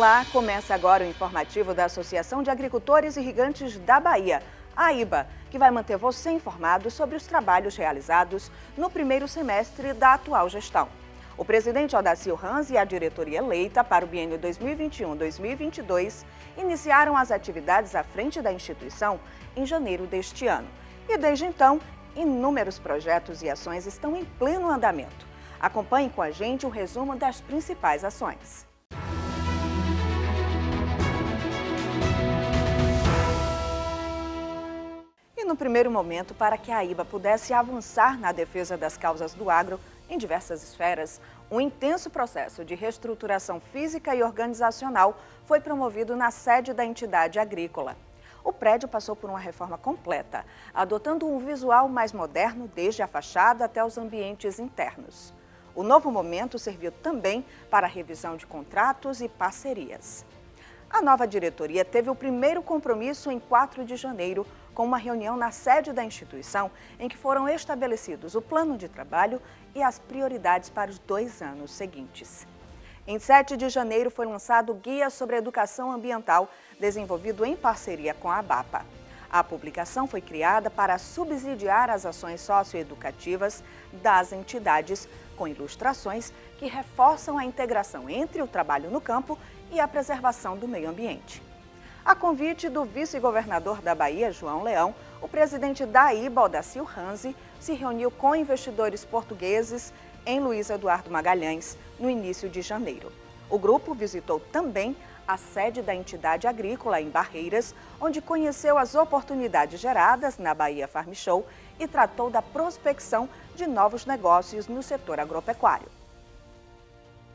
Olá, começa agora o informativo da Associação de Agricultores Irrigantes da Bahia, a AIBA, que vai manter você informado sobre os trabalhos realizados no primeiro semestre da atual gestão. O presidente Odacir Ranz e a diretoria eleita para o biênio 2021-2022 iniciaram as atividades à frente da instituição em janeiro deste ano. E desde então, inúmeros projetos e ações estão em pleno andamento. Acompanhe com a gente um resumo das principais ações. E no primeiro momento, para que a AIBA pudesse avançar na defesa das causas do agro em diversas esferas, um intenso processo de reestruturação física e organizacional foi promovido na sede da entidade agrícola. O prédio passou por uma reforma completa, adotando um visual mais moderno desde a fachada até os ambientes internos. O novo momento serviu também para a revisão de contratos e parcerias. A nova diretoria teve o primeiro compromisso em 4 de janeiro, com uma reunião na sede da instituição em que foram estabelecidos o plano de trabalho e as prioridades para os 2 anos seguintes. Em 7 de janeiro foi lançado o Guia sobre Educação Ambiental, desenvolvido em parceria com a ABAPA. A publicação foi criada para subsidiar as ações socioeducativas das entidades, com ilustrações que reforçam a integração entre o trabalho no campo e a preservação do meio ambiente. A convite do vice-governador da Bahia, João Leão, o presidente da AIBA, Odacir Ranz, se reuniu com investidores portugueses em Luiz Eduardo Magalhães, no início de janeiro. O grupo visitou também a sede da entidade agrícola em Barreiras, onde conheceu as oportunidades geradas na Bahia Farm Show e tratou da prospecção de novos negócios no setor agropecuário.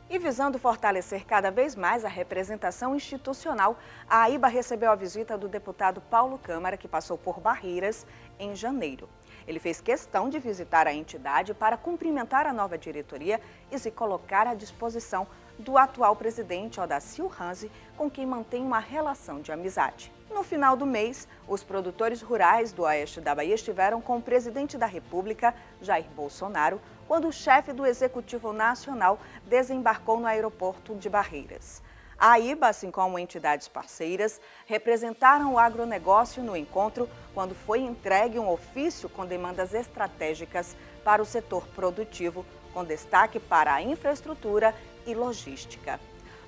E visando fortalecer cada vez mais a representação institucional, a AIBA recebeu a visita do deputado Paulo Câmara, que passou por Barreiras em janeiro. Ele fez questão de visitar a entidade para cumprimentar a nova diretoria e se colocar à disposição do atual presidente Odacir Ranz, com quem mantém uma relação de amizade. No final do mês, os produtores rurais do oeste da Bahia estiveram com o presidente da República, Jair Bolsonaro, quando o chefe do Executivo Nacional desembarcou no aeroporto de Barreiras. A AIBA, assim como entidades parceiras, representaram o agronegócio no encontro quando foi entregue um ofício com demandas estratégicas para o setor produtivo, com destaque para a infraestrutura e logística.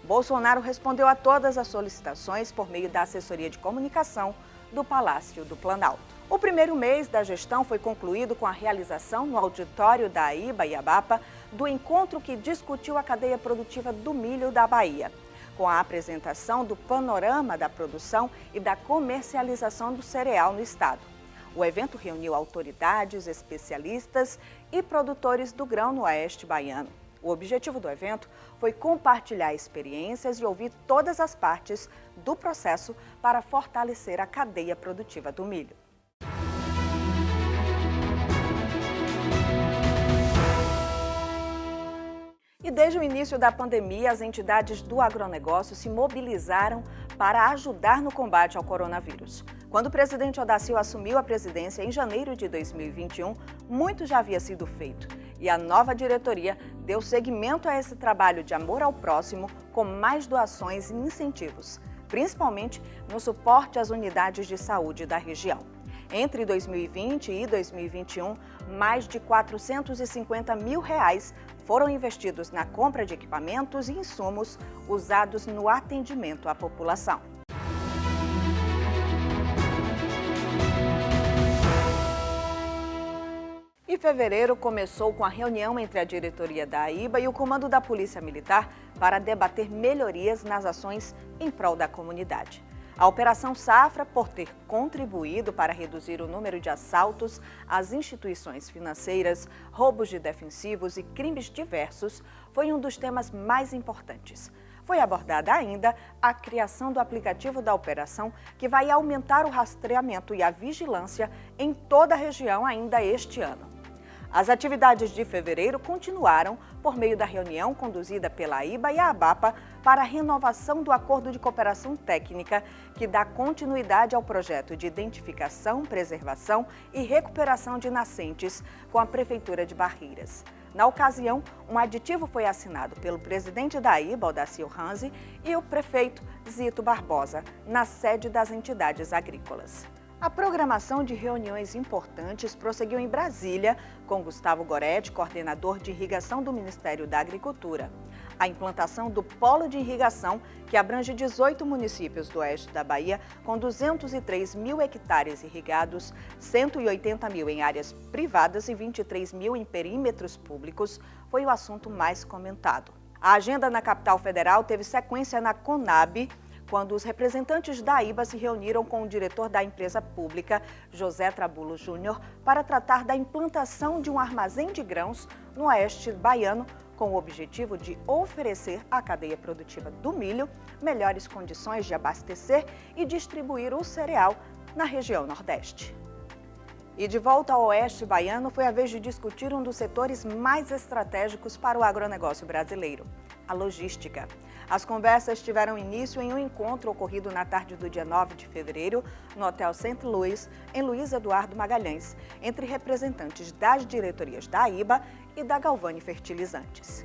Bolsonaro respondeu a todas as solicitações por meio da assessoria de comunicação do Palácio do Planalto. O primeiro mês da gestão foi concluído com a realização no auditório da AIBA e ABAPA do encontro que discutiu a cadeia produtiva do milho da Bahia, com a apresentação do panorama da produção e da comercialização do cereal no estado. O evento reuniu autoridades, especialistas e produtores do grão no oeste baiano. O objetivo do evento foi compartilhar experiências e ouvir todas as partes do processo para fortalecer a cadeia produtiva do milho. E desde o início da pandemia, as entidades do agronegócio se mobilizaram para ajudar no combate ao coronavírus. Quando o presidente Odacir assumiu a presidência em janeiro de 2021, muito já havia sido feito. E a nova diretoria deu seguimento a esse trabalho de amor ao próximo com mais doações e incentivos, principalmente no suporte às unidades de saúde da região. Entre 2020 e 2021, mais de R$450 mil foram investidos na compra de equipamentos e insumos usados no atendimento à população. E fevereiro começou com a reunião entre a diretoria da AIBA e o comando da Polícia Militar para debater melhorias nas ações em prol da comunidade. A Operação Safra, por ter contribuído para reduzir o número de assaltos às instituições financeiras, roubos de defensivos e crimes diversos, foi um dos temas mais importantes. Foi abordada ainda a criação do aplicativo da operação, que vai aumentar o rastreamento e a vigilância em toda a região ainda este ano. As atividades de fevereiro continuaram por meio da reunião conduzida pela AIBA e a ABAPA para a renovação do Acordo de Cooperação Técnica, que dá continuidade ao projeto de identificação, preservação e recuperação de nascentes com a Prefeitura de Barreiras. Na ocasião, um aditivo foi assinado pelo presidente da AIBA, Odacir Ranzi, e o prefeito Zito Barbosa, na sede das entidades agrícolas. A programação de reuniões importantes prosseguiu em Brasília, com Gustavo Goretti, coordenador de irrigação do Ministério da Agricultura. A implantação do Polo de Irrigação, que abrange 18 municípios do oeste da Bahia, com 203 mil hectares irrigados, 180 mil em áreas privadas e 23 mil em perímetros públicos, foi o assunto mais comentado. A agenda na capital federal teve sequência na Conab, quando os representantes da AIBA se reuniram com o diretor da empresa pública, José Trabulo Júnior, para tratar da implantação de um armazém de grãos no oeste baiano, com o objetivo de oferecer à cadeia produtiva do milho melhores condições de abastecer e distribuir o cereal na região Nordeste. E de volta ao oeste baiano, foi a vez de discutir um dos setores mais estratégicos para o agronegócio brasileiro, a logística. As conversas tiveram início em um encontro ocorrido na tarde do dia 9 de fevereiro, no Hotel St. Louis, em Luiz Eduardo Magalhães, entre representantes das diretorias da AIBA e da Galvani Fertilizantes.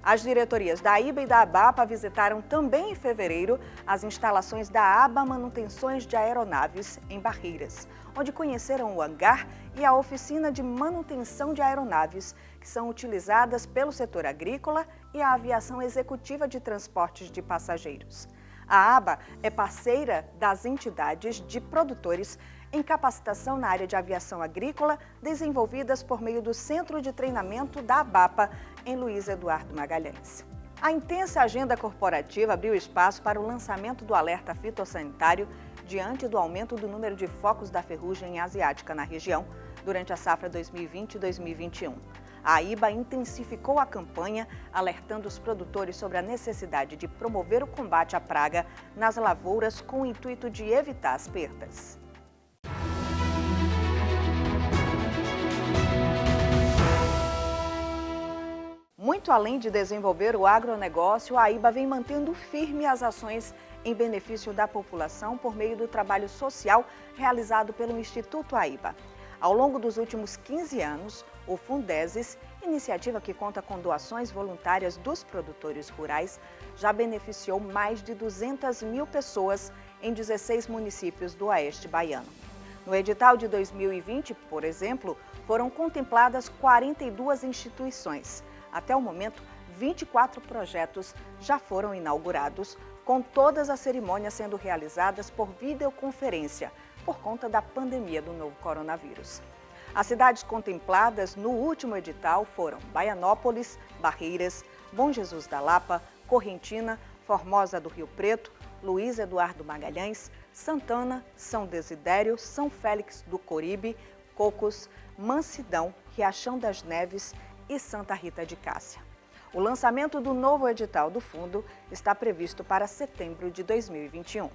As diretorias da AIBA e da ABAPA visitaram também em fevereiro as instalações da ABA Manutenções de Aeronaves, em Barreiras, onde conheceram o hangar e a oficina de manutenção de aeronaves, que são utilizadas pelo setor agrícola e a aviação executiva de transportes de passageiros. A ABA é parceira das entidades de produtores em capacitação na área de aviação agrícola, desenvolvidas por meio do Centro de Treinamento da ABAPA, em Luiz Eduardo Magalhães. A intensa agenda corporativa abriu espaço para o lançamento do alerta fitossanitário diante do aumento do número de focos da ferrugem asiática na região durante a safra 2020 e 2021. A AIBA intensificou a campanha, alertando os produtores sobre a necessidade de promover o combate à praga nas lavouras com o intuito de evitar as perdas. Muito além de desenvolver o agronegócio, a AIBA vem mantendo firme as ações em benefício da população por meio do trabalho social realizado pelo Instituto AIBA. Ao longo dos últimos 15 anos, o Fundeses, iniciativa que conta com doações voluntárias dos produtores rurais, já beneficiou mais de 200 mil pessoas em 16 municípios do oeste baiano. No edital de 2020, por exemplo, foram contempladas 42 instituições. Até o momento, 24 projetos já foram inaugurados, com todas as cerimônias sendo realizadas por videoconferência, por conta da pandemia do novo coronavírus. As cidades contempladas no último edital foram Baianópolis, Barreiras, Bom Jesus da Lapa, Correntina, Formosa do Rio Preto, Luiz Eduardo Magalhães, Santana, São Desidério, São Félix do Coribe, Cocos, Mansidão, Riachão das Neves e Santa Rita de Cássia. O lançamento do novo edital do fundo está previsto para setembro de 2021.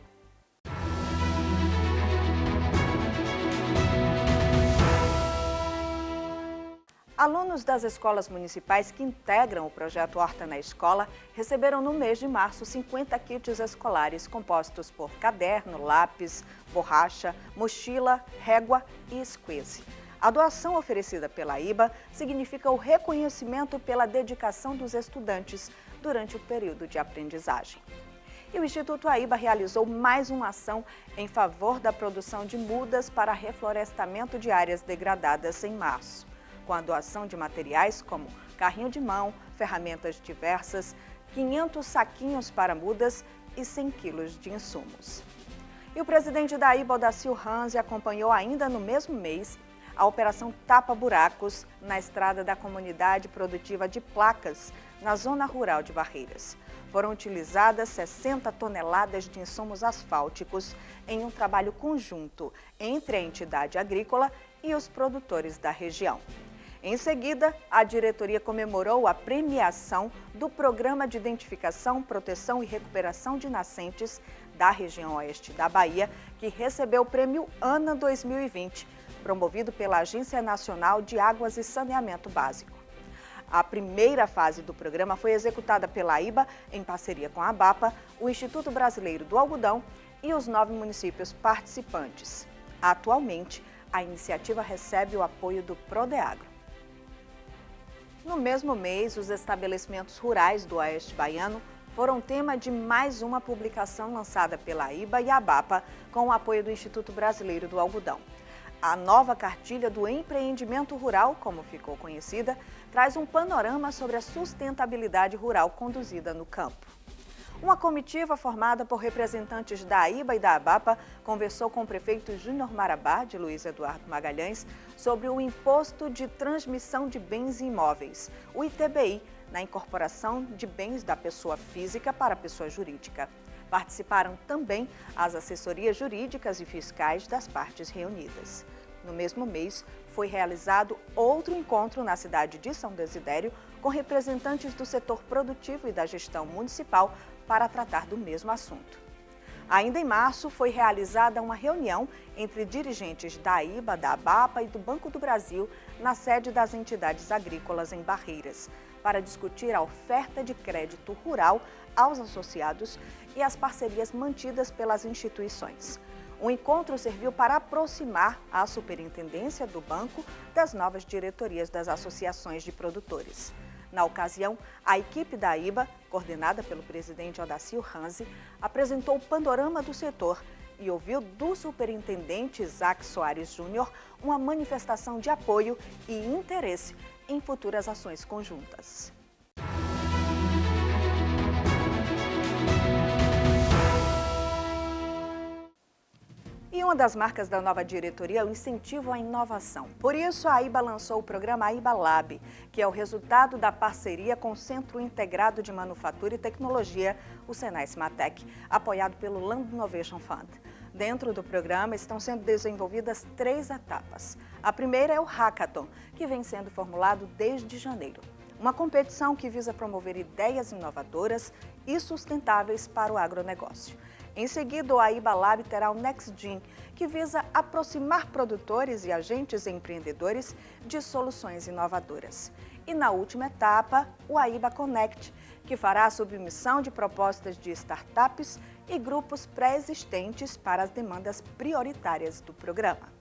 Alunos das escolas municipais que integram o projeto Horta na Escola receberam no mês de março 50 kits escolares compostos por caderno, lápis, borracha, mochila, régua e squeeze. A doação oferecida pela AIBA significa o reconhecimento pela dedicação dos estudantes durante o período de aprendizagem. E o Instituto AIBA realizou mais uma ação em favor da produção de mudas para reflorestamento de áreas degradadas em março, com a doação de materiais como carrinho de mão, ferramentas diversas, 500 saquinhos para mudas e 100 quilos de insumos. E o presidente da AIBA, Odacir Ranzi, acompanhou ainda no mesmo mês a Operação Tapa Buracos na estrada da Comunidade Produtiva de Placas, na zona rural de Barreiras. Foram utilizadas 60 toneladas de insumos asfálticos em um trabalho conjunto entre a entidade agrícola e os produtores da região. Em seguida, a diretoria comemorou a premiação do Programa de Identificação, Proteção e Recuperação de Nascentes da região oeste da Bahia, que recebeu o Prêmio ANA 2020, promovido pela Agência Nacional de Águas e Saneamento Básico. A primeira fase do programa foi executada pela AIBA, em parceria com a ABAPA, o Instituto Brasileiro do Algodão e os 9 municípios participantes. Atualmente, a iniciativa recebe o apoio do Prodeagro. No mesmo mês, os estabelecimentos rurais do Oeste Baiano foram tema de mais uma publicação lançada pela AIBA e a ABAPA com o apoio do Instituto Brasileiro do Algodão. A nova cartilha do empreendimento rural, como ficou conhecida, traz um panorama sobre a sustentabilidade rural conduzida no campo. Uma comitiva formada por representantes da AIBA e da ABAPA conversou com o prefeito Júnior Marabá, de Luiz Eduardo Magalhães, sobre o Imposto de Transmissão de Bens Imóveis, o ITBI, na incorporação de bens da pessoa física para a pessoa jurídica. Participaram também as assessorias jurídicas e fiscais das partes reunidas. No mesmo mês, foi realizado outro encontro na cidade de São Desidério com representantes do setor produtivo e da gestão municipal para tratar do mesmo assunto. Ainda em março, foi realizada uma reunião entre dirigentes da AIBA, da ABAPA e do Banco do Brasil na sede das entidades agrícolas em Barreiras, para discutir a oferta de crédito rural aos associados e as parcerias mantidas pelas instituições. O encontro serviu para aproximar a superintendência do banco das novas diretorias das associações de produtores. Na ocasião, a equipe da AIBA, coordenada pelo presidente Odacir Ranzi, apresentou o panorama do setor e ouviu do superintendente Isaac Soares Júnior uma manifestação de apoio e interesse em futuras ações conjuntas. E uma das marcas da nova diretoria é o incentivo à inovação. Por isso, a AIBA lançou o programa AIBA Lab, que é o resultado da parceria com o Centro Integrado de Manufatura e Tecnologia, o Senai Cimatec, apoiado pelo Land Innovation Fund. Dentro do programa estão sendo desenvolvidas 3 etapas. A primeira é o Hackathon, que vem sendo formulado desde janeiro. Uma competição que visa promover ideias inovadoras e sustentáveis para o agronegócio. Em seguida, o AIBA Lab terá o Next Gen, que visa aproximar produtores e agentes empreendedores de soluções inovadoras. E na última etapa, o AIBA Connect, que fará a submissão de propostas de startups e grupos pré-existentes para as demandas prioritárias do programa.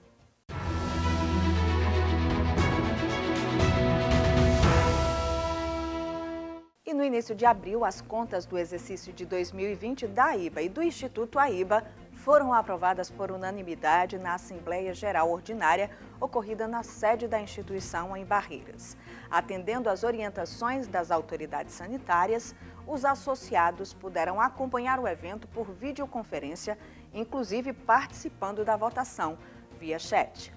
E no início de abril, as contas do exercício de 2020 da AIBA e do Instituto AIBA foram aprovadas por unanimidade na Assembleia Geral Ordinária, ocorrida na sede da instituição em Barreiras. Atendendo às orientações das autoridades sanitárias, os associados puderam acompanhar o evento por videoconferência, inclusive participando da votação via chat.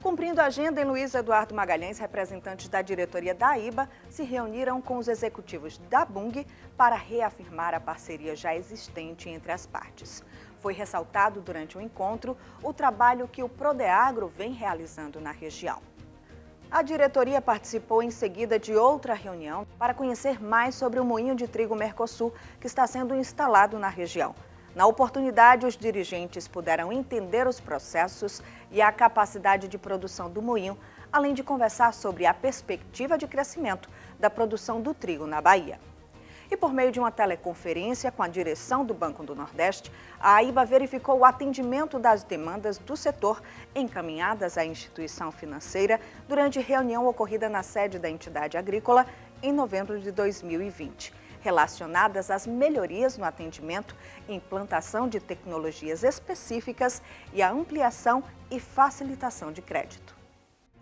Cumprindo a agenda em Luiz Eduardo Magalhães, representantes da diretoria da AIBA se reuniram com os executivos da BUNG para reafirmar a parceria já existente entre as partes. Foi ressaltado durante o encontro o trabalho que o Prodeagro vem realizando na região. A diretoria participou em seguida de outra reunião para conhecer mais sobre o moinho de trigo Mercosul que está sendo instalado na região. Na oportunidade, os dirigentes puderam entender os processos e a capacidade de produção do moinho, além de conversar sobre a perspectiva de crescimento da produção do trigo na Bahia. E por meio de uma teleconferência com a direção do Banco do Nordeste, a AIBA verificou o atendimento das demandas do setor encaminhadas à instituição financeira durante reunião ocorrida na sede da entidade agrícola em novembro de 2020. Relacionadas às melhorias no atendimento, implantação de tecnologias específicas e a ampliação e facilitação de crédito.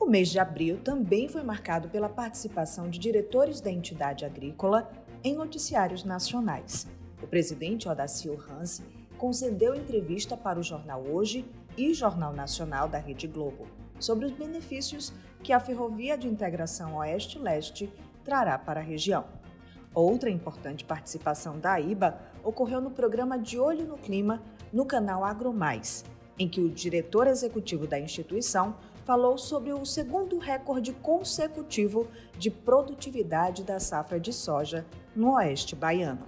O mês de abril também foi marcado pela participação de diretores da entidade agrícola em noticiários nacionais. O presidente Odacir Ranzi concedeu entrevista para o Jornal Hoje e Jornal Nacional da Rede Globo sobre os benefícios que a Ferrovia de Integração Oeste-Leste trará para a região. Outra importante participação da AIBA ocorreu no programa De Olho no Clima, no canal AgroMais, em que o diretor executivo da instituição falou sobre o segundo recorde consecutivo de produtividade da safra de soja no Oeste Baiano.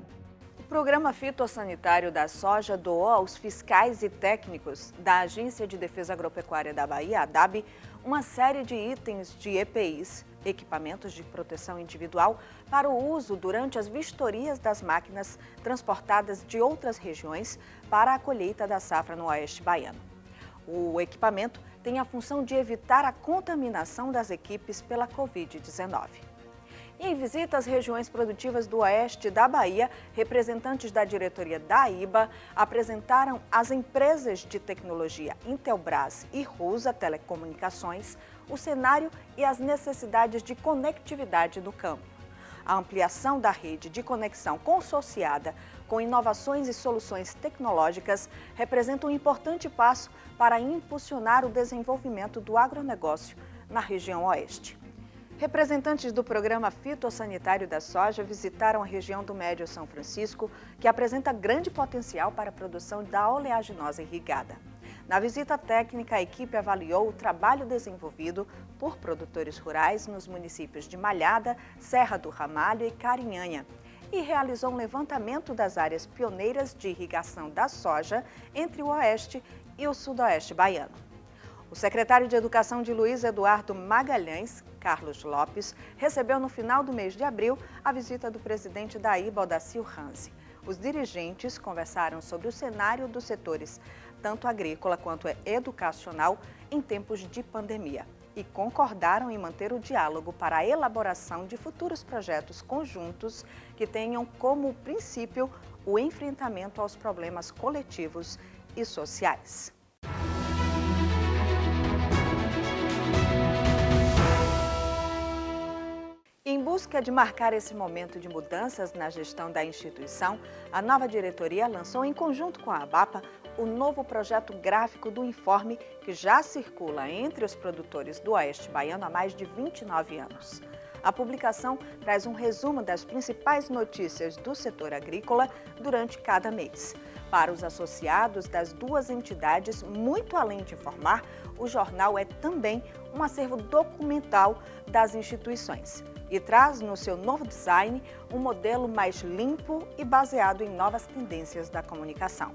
O Programa Fitossanitário da Soja doou aos fiscais e técnicos da Agência de Defesa Agropecuária da Bahia, ADAB, uma série de itens de EPIs, equipamentos de proteção individual, para o uso durante as vistorias das máquinas transportadas de outras regiões para a colheita da safra no Oeste Baiano. O equipamento tem a função de evitar a contaminação das equipes pela Covid-19. E em visita às regiões produtivas do oeste da Bahia, representantes da diretoria da AIBA apresentaram às empresas de tecnologia Intelbras e Rusa Telecomunicações o cenário e as necessidades de conectividade do campo. A ampliação da rede de conexão consociada com inovações e soluções tecnológicas representa um importante passo para impulsionar o desenvolvimento do agronegócio na região oeste. Representantes do Programa Fitossanitário da Soja visitaram a região do Médio São Francisco, que apresenta grande potencial para a produção da oleaginosa irrigada. Na visita técnica, a equipe avaliou o trabalho desenvolvido por produtores rurais nos municípios de Malhada, Serra do Ramalho e Carinhanha e realizou um levantamento das áreas pioneiras de irrigação da soja entre o oeste e o sudoeste baiano. O secretário de Educação de Luiz Eduardo Magalhães, Carlos Lopes, recebeu no final do mês de abril a visita do presidente da AIBA, Odacir Hanzi. Os dirigentes conversaram sobre o cenário dos setores, tanto agrícola quanto educacional, em tempos de pandemia e concordaram em manter o diálogo para a elaboração de futuros projetos conjuntos que tenham como princípio o enfrentamento aos problemas coletivos e sociais. Em busca de marcar esse momento de mudanças na gestão da instituição, a nova diretoria lançou, em conjunto com a ABAPA, o novo projeto gráfico do informe que já circula entre os produtores do Oeste Baiano há mais de 29 anos. A publicação traz um resumo das principais notícias do setor agrícola durante cada mês. Para os associados das duas entidades, muito além de informar, o jornal é também um acervo documental das instituições e traz no seu novo design um modelo mais limpo e baseado em novas tendências da comunicação.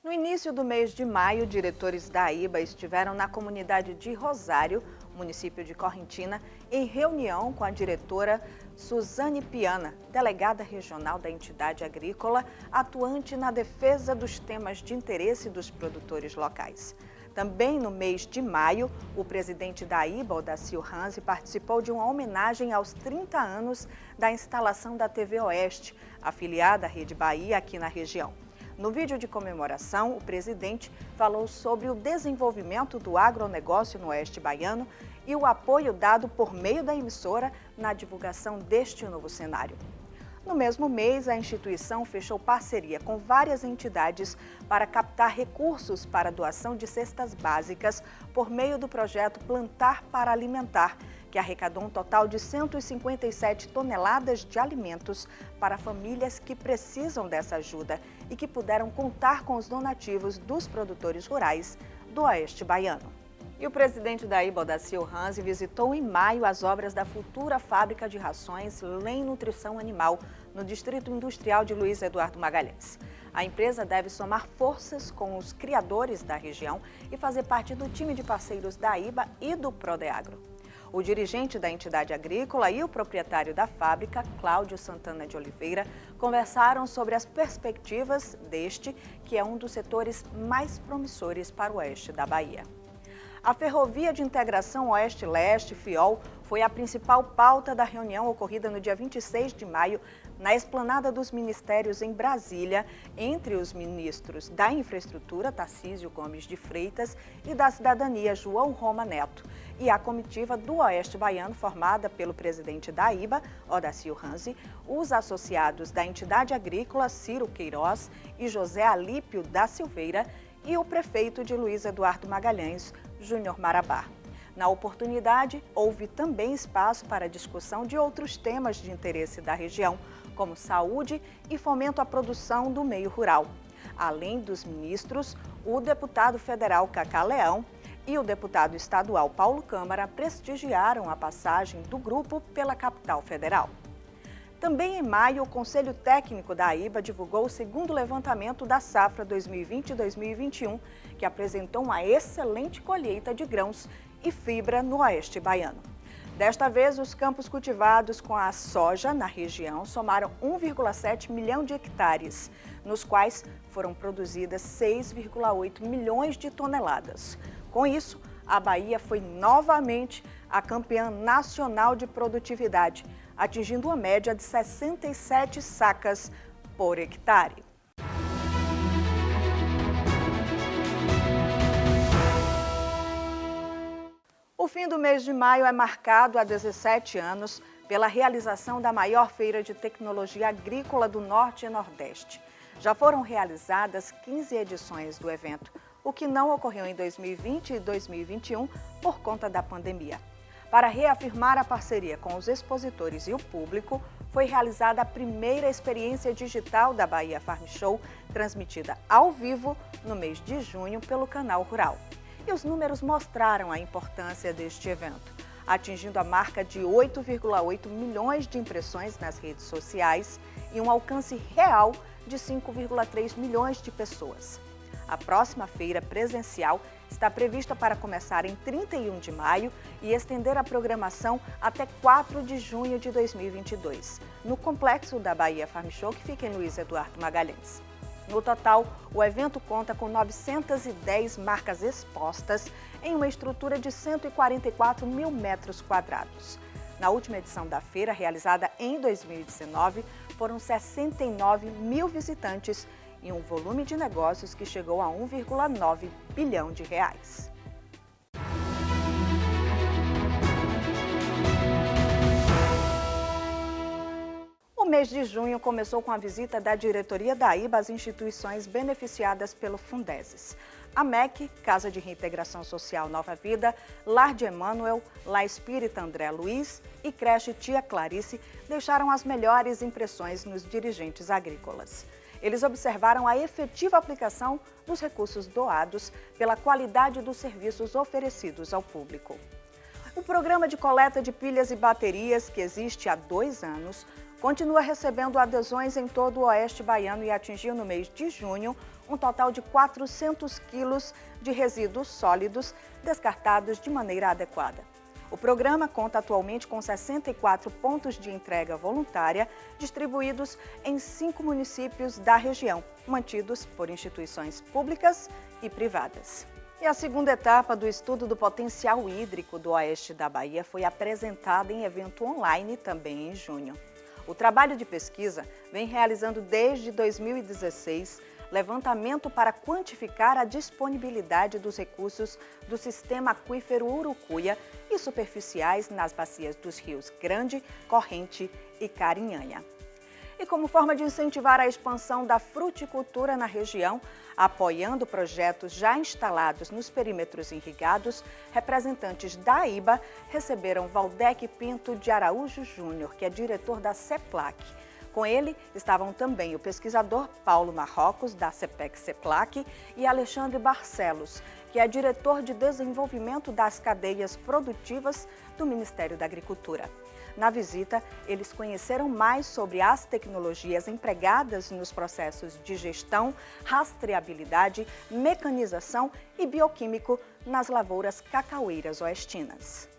No início do mês de maio, diretores da AIBA estiveram na comunidade de Rosário, município de Correntina, em reunião com a diretora Suzane Piana, delegada regional da entidade agrícola, atuante na defesa dos temas de interesse dos produtores locais. Também no mês de maio, o presidente da AIBA, Odacir Hanzi, participou de uma homenagem aos 30 anos da instalação da TV Oeste, afiliada à Rede Bahia aqui na região. No vídeo de comemoração, o presidente falou sobre o desenvolvimento do agronegócio no Oeste Baiano e o apoio dado por meio da emissora na divulgação deste novo cenário. No mesmo mês, a instituição fechou parceria com várias entidades para captar recursos para a doação de cestas básicas por meio do projeto Plantar para Alimentar, que arrecadou um total de 157 toneladas de alimentos para famílias que precisam dessa ajuda e que puderam contar com os donativos dos produtores rurais do Oeste Baiano. E o presidente da AIBA, Odacir Hanzi, visitou em maio as obras da futura fábrica de rações Lem Nutrição Animal, no Distrito Industrial de Luiz Eduardo Magalhães. A empresa deve somar forças com os criadores da região e fazer parte do time de parceiros da AIBA e do Prodeagro. O dirigente da entidade agrícola e o proprietário da fábrica, Cláudio Santana de Oliveira, conversaram sobre as perspectivas deste, que é um dos setores mais promissores para o oeste da Bahia. A Ferrovia de Integração Oeste-Leste, FIOL, foi a principal pauta da reunião ocorrida no dia 26 de maio, na Esplanada dos Ministérios em Brasília, entre os ministros da Infraestrutura, Tarcísio Gomes de Freitas, e da Cidadania, João Roma Neto, e a comitiva do Oeste Baiano, formada pelo presidente da AIBA, Odacir Hanzi, os associados da entidade agrícola, Ciro Queiroz e José Alípio da Silveira, e o prefeito de Luiz Eduardo Magalhães, Júnior Marabá. Na oportunidade, houve também espaço para discussão de outros temas de interesse da região, como saúde e fomento à produção do meio rural. Além dos ministros, o deputado federal Cacá Leão e o deputado estadual Paulo Câmara prestigiaram a passagem do grupo pela capital federal. Também em maio, o Conselho Técnico da AIBA divulgou o segundo levantamento da safra 2020-2021, que apresentou uma excelente colheita de grãos e fibra no Oeste Baiano. Desta vez, os campos cultivados com a soja na região somaram 1,7 milhão de hectares, nos quais foram produzidas 6,8 milhões de toneladas. Com isso, a Bahia foi novamente a campeã nacional de produtividade, atingindo uma média de 67 sacas por hectare. O fim do mês de maio é marcado há 17 anos pela realização da maior feira de tecnologia agrícola do Norte e Nordeste. Já foram realizadas 15 edições do evento, o que não ocorreu em 2020 e 2021 por conta da pandemia. Para reafirmar a parceria com os expositores e o público, foi realizada a primeira experiência digital da Bahia Farm Show, transmitida ao vivo no mês de junho pelo Canal Rural. E os números mostraram a importância deste evento, atingindo a marca de 8,8 milhões de impressões nas redes sociais e um alcance real de 5,3 milhões de pessoas. A próxima feira presencial está prevista para começar em 31 de maio e estender a programação até 4 de junho de 2022, no complexo da Bahia Farm Show, que fica em Luiz Eduardo Magalhães. No total, o evento conta com 910 marcas expostas em uma estrutura de 144 mil metros quadrados. Na última edição da feira, realizada em 2019, foram 69 mil visitantes e um volume de negócios que chegou a 1,9 bilhão de reais. O mês de junho começou com a visita da diretoria da AIBA às instituições beneficiadas pelo Fundeses. A MEC, Casa de Reintegração Social Nova Vida, Lar de Emmanuel, Lar Espírita André Luiz e Creche Tia Clarice deixaram as melhores impressões nos dirigentes agrícolas. Eles observaram a efetiva aplicação dos recursos doados pela qualidade dos serviços oferecidos ao público. O programa de coleta de pilhas e baterias, que existe há 2 anos, continua recebendo adesões em todo o Oeste Baiano e atingiu no mês de junho um total de 400 quilos de resíduos sólidos descartados de maneira adequada. O programa conta atualmente com 64 pontos de entrega voluntária distribuídos em 5 municípios da região, mantidos por instituições públicas e privadas. E a segunda etapa do estudo do potencial hídrico do Oeste da Bahia foi apresentada em evento online também em junho. O trabalho de pesquisa vem realizando desde 2016 levantamento para quantificar a disponibilidade dos recursos do sistema aquífero Urucuia e superficiais nas bacias dos rios Grande, Corrente e Carinhanha. E como forma de incentivar a expansão da fruticultura na região, apoiando projetos já instalados nos perímetros irrigados, representantes da AIBA receberam Valdec Pinto de Araújo Júnior, que é diretor da CEPLAC. Com ele estavam também o pesquisador Paulo Marrocos, da CEPEC-CEPLAC, e Alexandre Barcelos, que é diretor de desenvolvimento das cadeias produtivas do Ministério da Agricultura. Na visita, eles conheceram mais sobre as tecnologias empregadas nos processos de gestão, rastreabilidade, mecanização e bioquímico nas lavouras cacaueiras oestinas.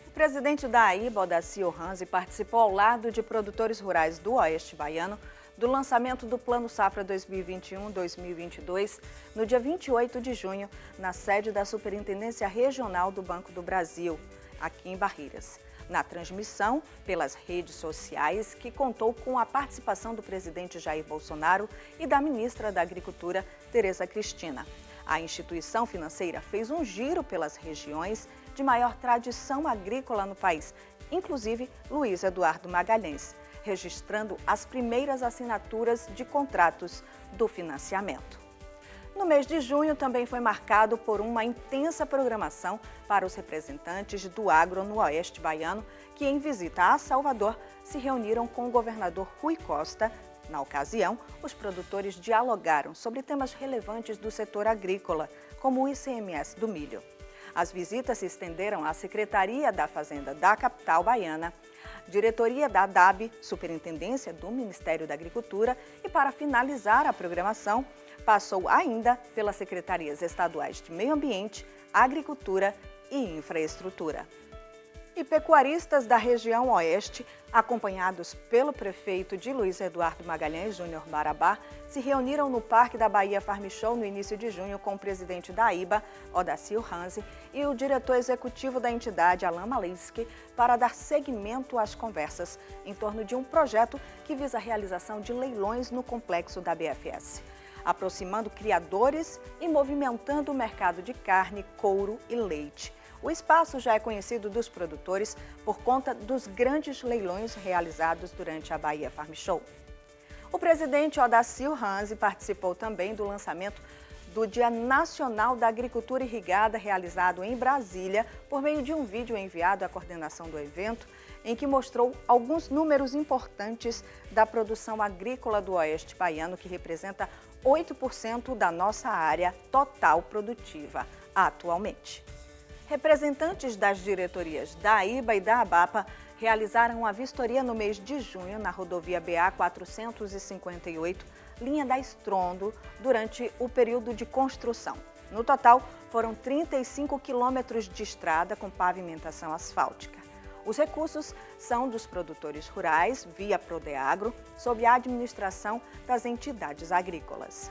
O presidente da AIBA, Odacio Ranzi, participou ao lado de produtores rurais do Oeste Baiano do lançamento do Plano Safra 2021-2022 no dia 28 de junho, na sede da Superintendência Regional do Banco do Brasil, aqui em Barreiras. Na transmissão pelas redes sociais, que contou com a participação do presidente Jair Bolsonaro e da ministra da Agricultura, Tereza Cristina. A instituição financeira fez um giro pelas regiões de maior tradição agrícola no país, inclusive Luiz Eduardo Magalhães, registrando as primeiras assinaturas de contratos do financiamento. No mês de junho também foi marcado por uma intensa programação para os representantes do agro no Oeste Baiano, que em visita a Salvador se reuniram com o governador Rui Costa. Na ocasião, os produtores dialogaram sobre temas relevantes do setor agrícola, como o ICMS do milho. As visitas se estenderam à Secretaria da Fazenda da capital baiana, diretoria da DAB, Superintendência do Ministério da Agricultura, e para finalizar a programação, passou ainda pelas secretarias estaduais de Meio Ambiente, Agricultura e Infraestrutura. E pecuaristas da região oeste, acompanhados pelo prefeito de Luiz Eduardo Magalhães Júnior Marabá, se reuniram no Parque da Bahia Farm Show no início de junho com o presidente da IBA, Odacílio Ranzi, e o diretor executivo da entidade, Alain Malinsky, para dar seguimento às conversas em torno de um projeto que visa a realização de leilões no complexo da BFS, aproximando criadores e movimentando o mercado de carne, couro e leite. O espaço já é conhecido dos produtores por conta dos grandes leilões realizados durante a Bahia Farm Show. O presidente Odacílio Ranzi participou também do lançamento do Dia Nacional da Agricultura Irrigada, realizado em Brasília, por meio de um vídeo enviado à coordenação do evento, em que mostrou alguns números importantes da produção agrícola do Oeste Baiano, que representa 8% da nossa área total produtiva atualmente. Representantes das diretorias da IBA e da ABAPA realizaram uma vistoria no mês de junho na rodovia BA 458, linha da Estrondo, durante o período de construção. No total, foram 35 quilômetros de estrada com pavimentação asfáltica. Os recursos são dos produtores rurais, via Prodeagro, sob a administração das entidades agrícolas.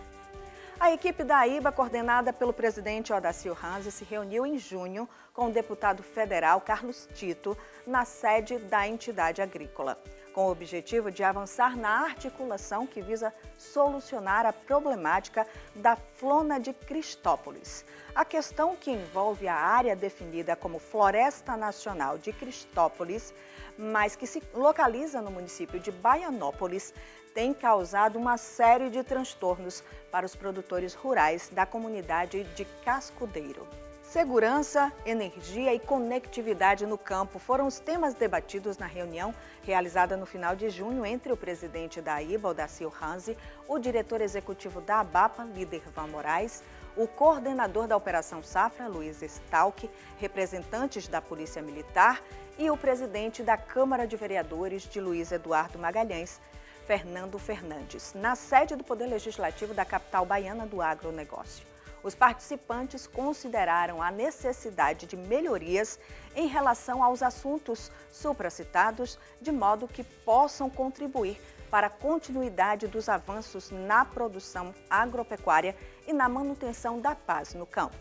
A equipe da IBA, coordenada pelo presidente Odacílio Ranzi, se reuniu em junho com o deputado federal Carlos Tito, na sede da entidade agrícola, com o objetivo de avançar na articulação que visa solucionar a problemática da flona de Cristópolis. A questão, que envolve a área definida como Floresta Nacional de Cristópolis, mas que se localiza no município de Baianópolis, tem causado uma série de transtornos para os produtores rurais da comunidade de Cascudeiro. Segurança, energia e conectividade no campo foram os temas debatidos na reunião realizada no final de junho entre o presidente da IBA, Odacílio Ranzi, o diretor executivo da ABAPA, Lídervan Moraes, o coordenador da Operação Safra, Luiz Stalk, representantes da Polícia Militar e o presidente da Câmara de Vereadores de Luiz Eduardo Magalhães, Fernando Fernandes, na sede do Poder Legislativo da capital baiana do agronegócio. Os participantes consideraram a necessidade de melhorias em relação aos assuntos supracitados, de modo que possam contribuir para a continuidade dos avanços na produção agropecuária e na manutenção da paz no campo.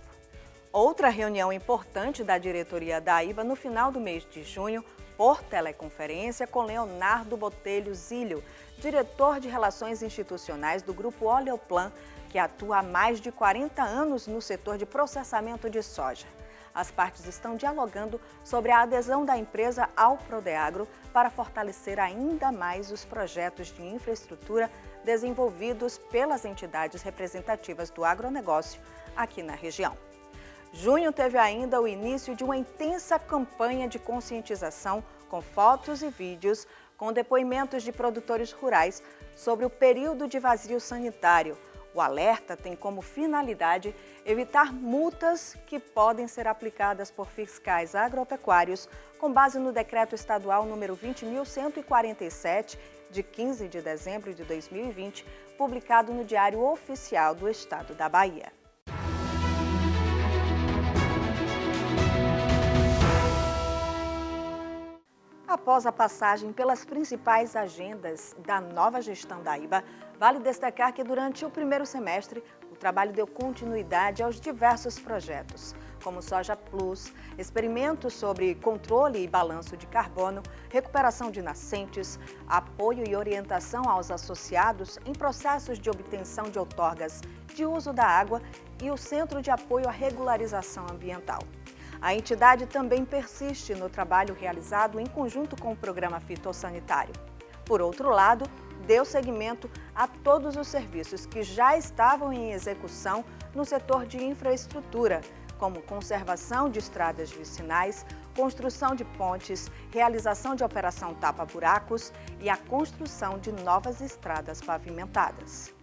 Outra reunião importante da diretoria da IBA no final do mês de junho, por teleconferência, com Leonardo Botelho Zílio, diretor de Relações Institucionais do Grupo Oleoplan, que atua há mais de 40 anos no setor de processamento de soja. As partes estão dialogando sobre a adesão da empresa ao Prodeagro para fortalecer ainda mais os projetos de infraestrutura desenvolvidos pelas entidades representativas do agronegócio aqui na região. Junho teve ainda o início de uma intensa campanha de conscientização com fotos e vídeos com depoimentos de produtores rurais sobre o período de vazio sanitário. O alerta tem como finalidade evitar multas que podem ser aplicadas por fiscais agropecuários com base no Decreto Estadual número 20.147, de 15 de dezembro de 2020, publicado no Diário Oficial do Estado da Bahia. Após a passagem pelas principais agendas da nova gestão da IBA, vale destacar que durante o primeiro semestre, o trabalho deu continuidade aos diversos projetos, como Soja Plus, experimentos sobre controle e balanço de carbono, recuperação de nascentes, apoio e orientação aos associados em processos de obtenção de outorgas de uso da água e o Centro de Apoio à Regularização Ambiental. A entidade também persiste no trabalho realizado em conjunto com o Programa Fitossanitário. Por outro lado, deu seguimento a todos os serviços que já estavam em execução no setor de infraestrutura, como conservação de estradas vicinais, construção de pontes, realização de operação tapa-buracos e a construção de novas estradas pavimentadas.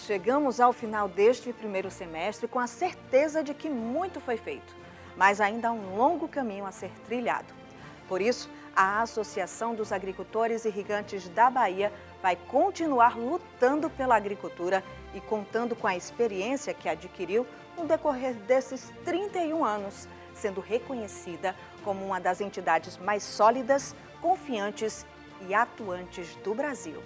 Chegamos ao final deste primeiro semestre com a certeza de que muito foi feito, mas ainda há um longo caminho a ser trilhado. Por isso, a Associação dos Agricultores Irrigantes da Bahia vai continuar lutando pela agricultura e contando com a experiência que adquiriu no decorrer desses 31 anos, sendo reconhecida como uma das entidades mais sólidas, confiantes e atuantes do Brasil.